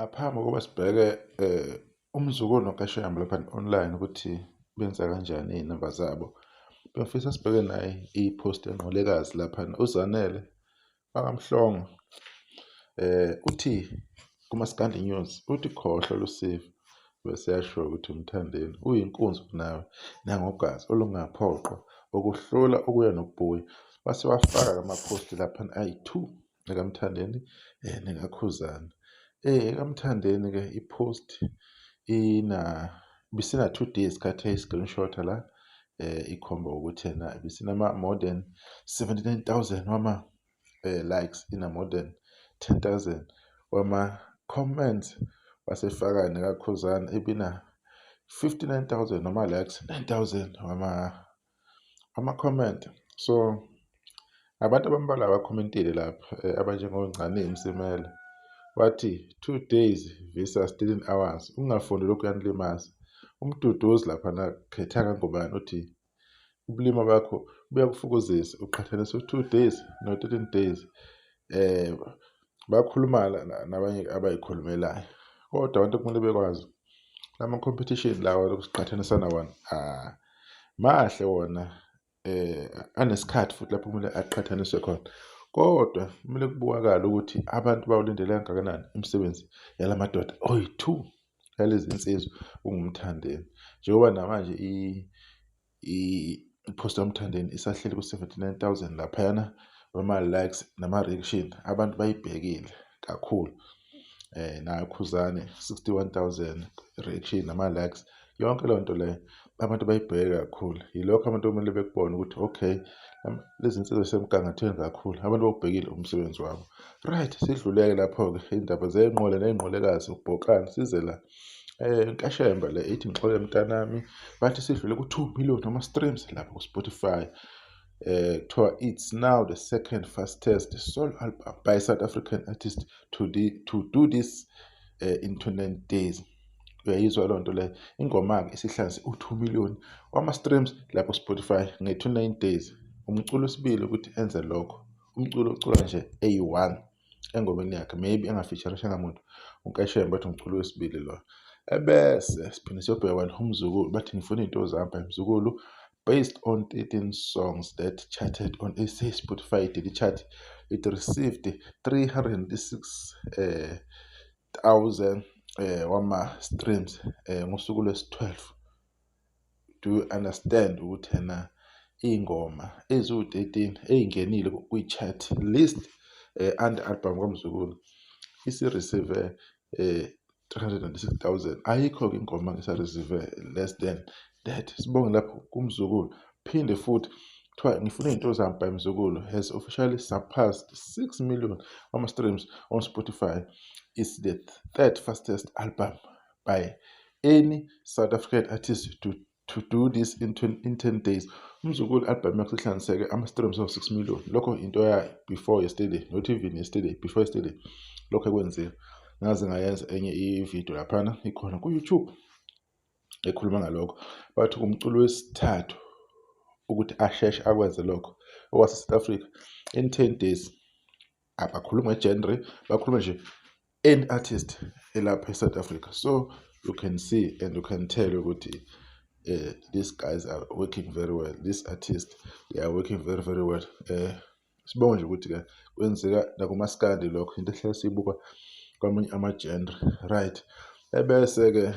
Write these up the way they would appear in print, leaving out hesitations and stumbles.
Ngaphambi kokuba sibheke umzukulu noKashamba lapha online ukuthi benza kanjani iy'namba zabo, bengifisa sibheke naye i-post enqolekazi laphana. uZanele bakaMhlongo uthi kumaskandi news, uthi khohlwa luSivu bese yasho ukuthi uMthandeni uyinkunzi kunawe nangogazi olungaphoqwa ukuhlula ukuya nokubuya. Wase wafaka amaphosti laphana ayi-2 ekaMthandeni nekaKhuzani. EkaMthandeni-ke i-post bisina 2 days khathe i-screenshot la ikhomba ukuthi yena bisinama more than 79,000 wama likes, ina more than 10,000 wama comments. Wasefaka nekaKhuzani ebina 59,000 wama likes, 9,000 wama comment. So abantu abambalwa abakhomentile lapha abanjengoNgcane Msimele wathi 2 days versus 13 hours ungafundi lokhu yanilimaza. UMduduzi laphana khethanga ngobani uthi ubulima bakho buyakufukuzisa uqhathanisa 2 days no 13 days. Bakhuluma nabanye abayikhulumelayo, kodwa abantu kumele bekwazi lama competition lawa lokusiqhathanisana wona mahle wona, anesikhathi futhi lapho kumele aqhathaniswe khona, kodwa kumele kubukakala ukuthi abantu bawulindele kangakanani imisebenzi yalamadoda oyi-2 yalezi insizwa ungumthandeni. Njengoba namanje i-post kaMthandeni isahleli ku-79,000 laphayana wama-likes nama-reaction, abantu bayibhekile kakhulu. NaKhuzani 61,000 reaction nama-likes, yonke leyo nto leyo abantu bayibheke kakhulu. Yilokho abantu kumele bekubone ukuthi okay, lezi nsizwa zisemgangathweni kakhulu, abantu bawubhekile umsebenzi wabo. Right, sidluleke lapho-ke indaba zey'nqole ney'nqolekazi, ubhokane size la. Nkashemba le ithi ngixole mntanami, bathi sidlule ku-2 million ama-streams lapho ku-Spotify. Kuthiwa it's now the second fastest solo album by South African artist to do this in 29 days. Uyayizwa leyo nto leyo, ingoma-ke isihlanze u-2 million wama-streams lapho ku-Spotify nge-29 days. Umculo wesibili ukuthi enze lokho, umculo ucula nje eyi-1 engomeni yakhe, maybe engafeature-rishanga muntu. uNkashemba bathi umculo wesibili lo. Ebese siphinde siyobheka umzukulu, bathi ngifuna iy'nto zami by Mzukulu, based on 13 songs that charted on SA Spotify daily chart. It received 306,000 wama-streams ngosuku lwesi-12. Do you understand ukuthi yena iy'ngoma eziwu-13 ey'ngenile kwi-chart list under album kaMzukulu isi-receive 306,000. Ayikho-ke ingoma ngisa-receive less than that. Sibonge lapho kuMzukulu. Phinde futhi kuthiwa ngifuna iy'nto zami by Mzukulu has officially surpassed 6 million wama-streams on Spotify. It's the third fastest album by any South African artist to do this in 10 days. uMzukulu album yakhe ihlanganiseke ama-streams of 6 million. Lokho into ya before yesterday, not even yesterday, before yesterday. Lokho ekwenzile. Ngaze ngayenza enye i-video laphana ikhona ku-YouTube ekhuluma ngalokho. Bathi umculo wesithathu ukuthi asheshe akwenze lokho okwase South Africa in 10 days. Abakhuluma nge-genre, bakhuluma nje any artist elapha eSouth Africa. So you can see and you can tell ukuthi these guys are working very well. These artists, they are working very, very well. Sibonge nje ukuthi-ke kwenzeka nakumaskandi lokho, into ehlala siyibuka kwamanye ama-genre. Right. Ebese-ke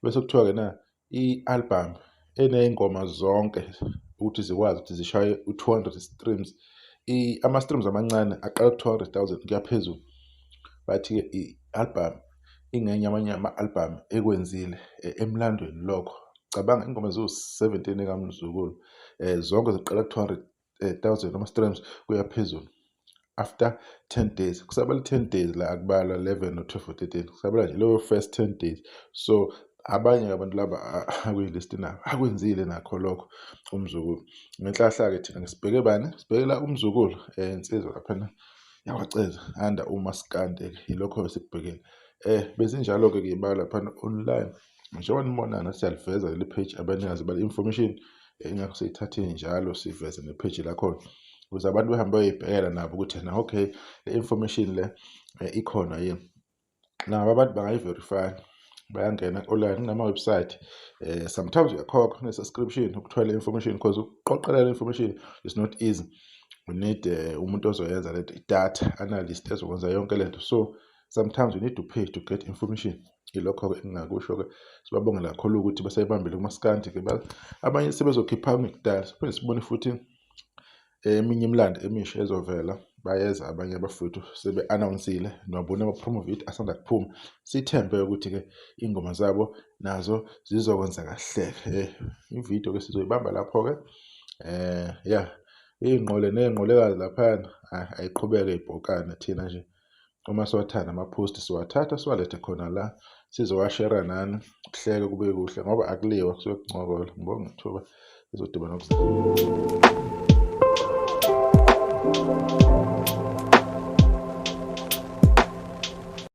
bese kuthiwa-ke na i-album eney'ngoma zonke ukuthi zikwazi ukuthi zishaye u-200 streams. Ama-streams amancane aqala ku-200,000 kuya phezulu. Bathi-ke i-album ingenye amanye ama-album ekwenzile emlandweni lokho. Cabanga ingoma eziwu-17 ekaMzukulu, zonke ziqala ku-200,000 ama-streams kuya phezulu. After 10 days, kusabela 10 days la akubala 11 no 12 or 13, kusabela nje leyo first 10 days. So abanye abantu laba akwi-list nabo akwenzile nakho lokho uMzukulu. Ngenhlahla-ke thina ngisibheke bani? Sibheke la uMzukulu insizwa laphana yakwaceza under umaskandi-ke, yilokho esikubhekile. Bezinjalo-ke ngiyibala laphana online. Njengoba nibona nathi siyaliveza leli page abanikazi bale information, ingakho siyithathe njalo siveze nepage lakhona ukuze abantu behambe bayibhekela nabo ukuthi na okay le information le ikhona yini. Nabo abantu bangayi-verify, bayangena online kunama-website. Sometimes uyakhokha une-subscription ukuthola information because ukuqoqelela le information is not easy. We need umuntu ozoyenza lento, i-data analyst ezokwenza yonke lento. So sometimes you need to pay to get information. Ilokho-ke engingakusho-ke. Sibabongela kakhulu ukuthi basayibambile kumaskandi-ke abanye sebezokhipha ngekudala. Siphinde sibone futhi eminye imilando emisha ezovela. Bayeza abanye abafowethu sebe-anawunsile nobona ama-promo video asanda kuphuma. Sithembe ukuthi-ke ingoma zabo nazo zizokwenza kahle. Ividiyo-ke sizoyibamba lapho-ke. Yeah, iy'nqole ney'nqolekazi laphayana ayiqhubeke ibhokane. Thina nje uma siwathanda ama-post siwathatha siwalethe khona la sizowashera nani, kuhleke kube kuhle ngoba akuliwa kusuke kuncokola. Ngibonge ithuba sizodibana .